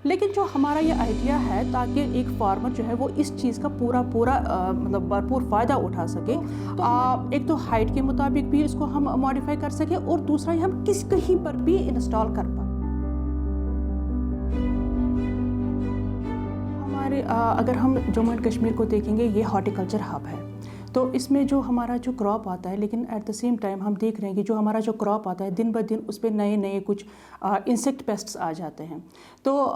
لیکن جو ہمارا یہ آئیڈیا ہے تاکہ ایک فارمر جو ہے وہ اس چیز کا پورا مطلب بھرپور فائدہ اٹھا سکے، ایک تو ہائٹ کے مطابق بھی اس کو ہم ماڈیفائی کر سکیں، اور دوسرا یہ ہم کہیں پر بھی انسٹال کر پائیں۔ اگر ہم جموں اینڈ کشمیر کو دیکھیں گے، یہ ہارٹیکلچر ہب ہے، تو اس میں جو ہمارا جو کراپ آتا ہے، لیکن ایٹ دا سیم ٹائم ہم دیکھ رہے ہیں کہ جو ہمارا جو کراپ آتا ہے دن بہ دن اس پہ نئے کچھ انسیکٹ پیسٹس آ جاتے ہیں، تو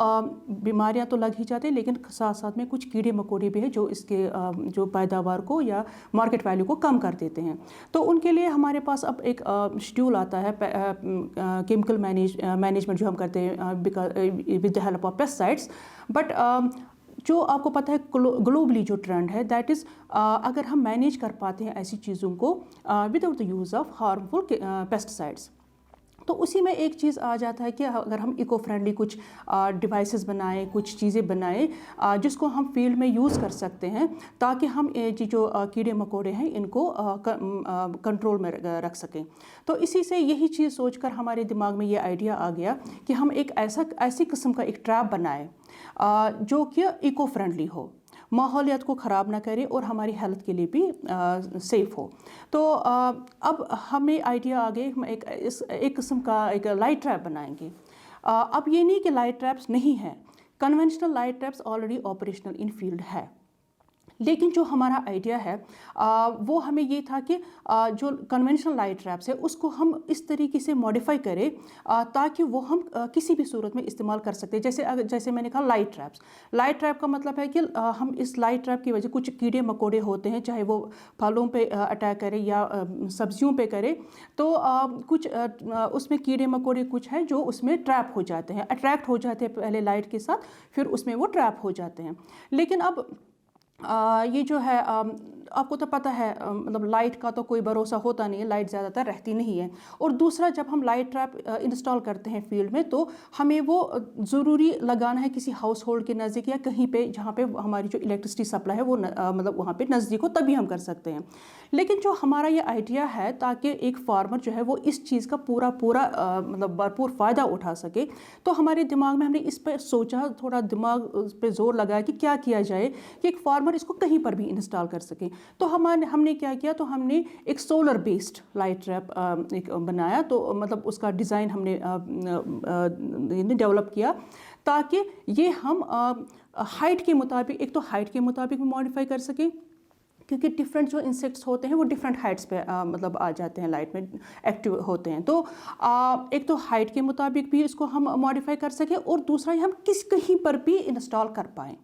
بیماریاں تو لگ ہی جاتے ہیں، لیکن ساتھ میں کچھ کیڑے مکوڑے بھی ہیں جو اس کے جو پیداوار کو یا مارکیٹ ویلیو کو کم کر دیتے ہیں۔ تو ان کے لیے ہمارے پاس اب ایک شیڈول آتا ہے کیمیکل مینجمنٹ جو ہم کرتے ہیں with the help of pesticides, but جو آپ کو پتہ ہے گلوبلی جو ٹرینڈ ہے دیٹ از اگر ہم مینیج کر پاتے ہیں ایسی چیزوں کو without the use of harmful pesticides, تو اسی میں ایک چیز آ جاتا ہے کہ اگر ہم ایکو فرینڈلی کچھ ڈیوائسز بنائیں، کچھ چیزیں بنائیں جس کو ہم فیلڈ میں یوز کر سکتے ہیں، تاکہ ہم جو کیڑے مکوڑے ہیں ان کو کنٹرول میں رکھ سکیں۔ تو اسی سے یہی چیز سوچ کر ہمارے دماغ میں یہ آئیڈیا آ گیا کہ ہم ایک ایسی قسم کا ایک ٹریپ بنائیں جو کہ ایکو فرینڈلی ہو، ماحولیات کو خراب نہ کرے اور ہماری ہیلتھ کے لیے بھی سیف ہو۔ تو اب ہمیں آئیڈیا آ گیا ایک قسم کا ایک لائٹ ٹریپ بنائیں گے۔ اب یہ نہیں کہ لائٹ ٹریپس نہیں ہیں، conventional light traps already operational in field ہے، لیکن جو ہمارا آئیڈیا ہے وہ ہمیں یہ تھا کہ جو کنونشنل لائٹ ٹریپس ہے اس کو ہم اس طریقے سے ماڈیفائی کریں تاکہ وہ ہم کسی بھی صورت میں استعمال کر سکتے ہیں۔ جیسے میں نے کہا لائٹ ٹریپ کا مطلب ہے کہ ہم اس لائٹ ٹریپ کی وجہ کچھ کیڑے مکوڑے ہوتے ہیں، چاہے وہ پھلوں پہ اٹیک کرے یا سبزیوں پہ کرے، تو کچھ اس میں کیڑے مکوڑے کچھ ہیں جو اس میں ٹریپ ہو جاتے ہیں، اٹریکٹ ہو جاتے ہیں پہلے لائٹ کے ساتھ، پھر اس میں وہ ٹریپ ہو جاتے ہیں۔ لیکن اب یہ جو ہے آپ کو تو پتہ ہے مطلب لائٹ کا تو کوئی بھروسہ ہوتا نہیں ہے، لائٹ زیادہ تر رہتی نہیں ہے، اور دوسرا جب ہم لائٹ ٹریپ انسٹال کرتے ہیں فیلڈ میں تو ہمیں وہ ضروری لگانا ہے کسی ہاؤس ہولڈ کے نزدیک یا کہیں پہ جہاں پہ ہماری جو الیکٹرسٹی سپلائی ہے وہ مطلب وہاں پہ نزدیک ہو، تبھی ہم کر سکتے ہیں۔ لیکن جو ہمارا یہ آئیڈیا ہے تاکہ ایک فارمر جو ہے وہ اس چیز کا پورا مطلب بھرپور فائدہ اٹھا سکے، تو ہمارے دماغ میں ہم نے اس پہ سوچا، تھوڑا دماغ پہ زور لگایا کہ کیا جائے کہ ایک فارمر اس کو کہیں پر بھی انسٹال کر سکے۔ تو ہم نے کیا کیا، تو ہم نے ایک سولر بیسڈ لائٹ ٹریپ ایک بنایا، تو مطلب اس کا ڈیزائن ہم نے ڈیولپ کیا تاکہ یہ ہم ہائٹ کے مطابق، ایک تو ہائٹ کے مطابق ماڈیفائی کر سکیں، کیونکہ ڈفرینٹ جو انسیکٹس ہوتے ہیں وہ ڈفرینٹ ہائٹس پہ مطلب آ جاتے ہیں، لائٹ میں ایکٹیو ہوتے ہیں، تو ایک تو ہائٹ کے مطابق بھی اس کو ہم ماڈیفائی کر سکیں، اور دوسرا یہ ہم کہیں پر بھی انسٹال کر پائیں۔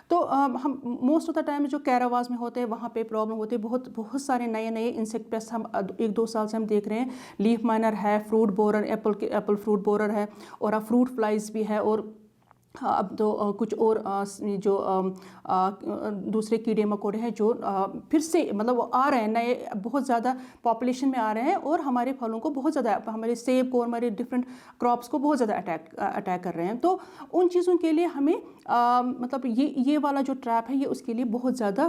تو ہم موسٹ آف دا ٹائم جو کیراواز میں ہوتے ہیں وہاں پہ پرابلم ہوتی ہے، بہت سارے نئے انسیکٹ پیسٹ ہم 1-2 سال سے ہم دیکھ رہے ہیں، لیف مائنر ہے، fruit borer, apple fruit borer ہے، اور اب فروٹ فلائز بھی ہے، اور اب تو کچھ اور جو دوسرے کیڑے مکوڑے ہیں جو پھر سے مطلب وہ آ رہے ہیں، نئے بہت زیادہ پاپولیشن میں آ رہے ہیں، اور ہمارے پھلوں کو بہت زیادہ، ہمارے سیب کو اور ہمارے ڈفرینٹ کراپس کو بہت زیادہ اٹیک کر رہے ہیں۔ تو ان چیزوں کے لیے ہمیں مطلب یہ والا جو ٹریپ ہے یہ اس کے لیے بہت زیادہ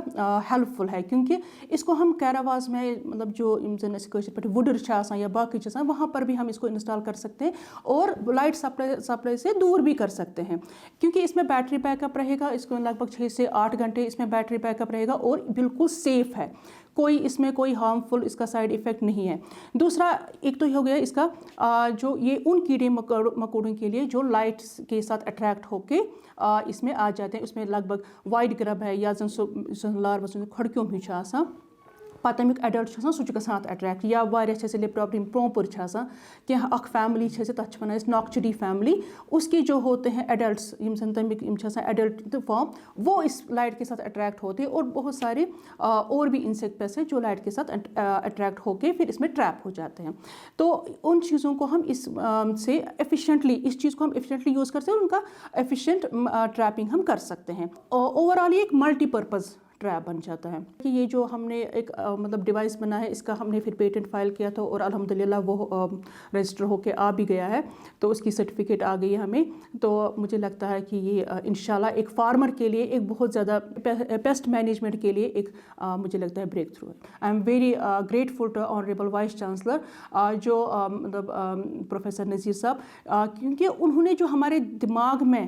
ہیلپ فل ہے، کیونکہ اس کو ہم کیراواز میں مطلب جو وڈر یا باقی چیزیں وہاں پر بھی ہم اس کو انسٹال کر سکتے ہیں، اور لائٹ سپلائی سے دور بھی کر سکتے ہیں، کیونکہ اس میں بیٹری بیک اپ رہے گا، اس کو لگ بھگ 6 سے 8 گھنٹے اس میں بیٹری بیک اپ رہے گا، اور بالکل سیف ہے، اس میں کوئی ہارمفل اس کا سائیڈ ایفیکٹ نہیں ہے۔ دوسرا ایک تو ہو گیا اس کا جو یہ ان کیڑے مکوڑوں کے لیے جو لائٹ کے ساتھ اٹریکٹ ہو کے اس میں آ جاتے ہیں، اس میں لگ بھگ وائٹ گرب ہے یا لاروا کھڑکیوں بھی آسان، پتہٕ امیُک ایڈلٹ چھُ آسان سُہ چھُ گژھان اَتھ اٹریکٹ، یا واریاہ چھِ لیپراپٹی پرٛوپر چھِ آسان، کینٛہہ اکھ فیملی چھِ تَتھ چھِ وَنان أسۍ ناکچڈی فیملی، اس کے جو ہوتے ہیں ایڈلٹس یِم زن تمیُک یِم چھِ آسان ایڈلٹ فارم، وہ اس لائٹ کے ساتھ اٹریکٹ ہوتے ہیں، اور بہت سارے اور بھی انسیکٹ پیسٹ ہیں جو لائٹ کے ساتھ اٹریکٹ ہو کے پھر اس میں ٹریپ ہو جاتے ہیں۔ تو ان چیزوں کو ہم اس سے ایفیشینٹلی، اس چیز کو ہم ایفیشینٹلی یوز کرتے ہیں، اور ان کا ایفیشینٹ ٹریپنگ ہم کر سکتے ہیں۔ اوور آل یہ ایک ملٹی پرپز ٹریپ بن جاتا ہے کہ یہ جو ہم نے ایک مطلب ڈیوائس بنا ہے، اس کا ہم نے پھر پیٹنٹ فائل کیا تھا، اور الحمدللہ وہ رجسٹر ہو کے آ بھی گیا ہے، تو اس کی سرٹیفکیٹ آ گئی ہے ہمیں۔ تو مجھے لگتا ہے کہ یہ انشاءاللہ ایک فارمر کے لیے ایک بہت زیادہ پیسٹ مینجمنٹ کے لیے ایک مجھے لگتا ہے بریک تھرو ہے۔ I am very grateful to honourable vice chancellor جو مطلب پروفیسر نذیر صاحب، کیونکہ انہوں نے جو ہمارے دماغ میں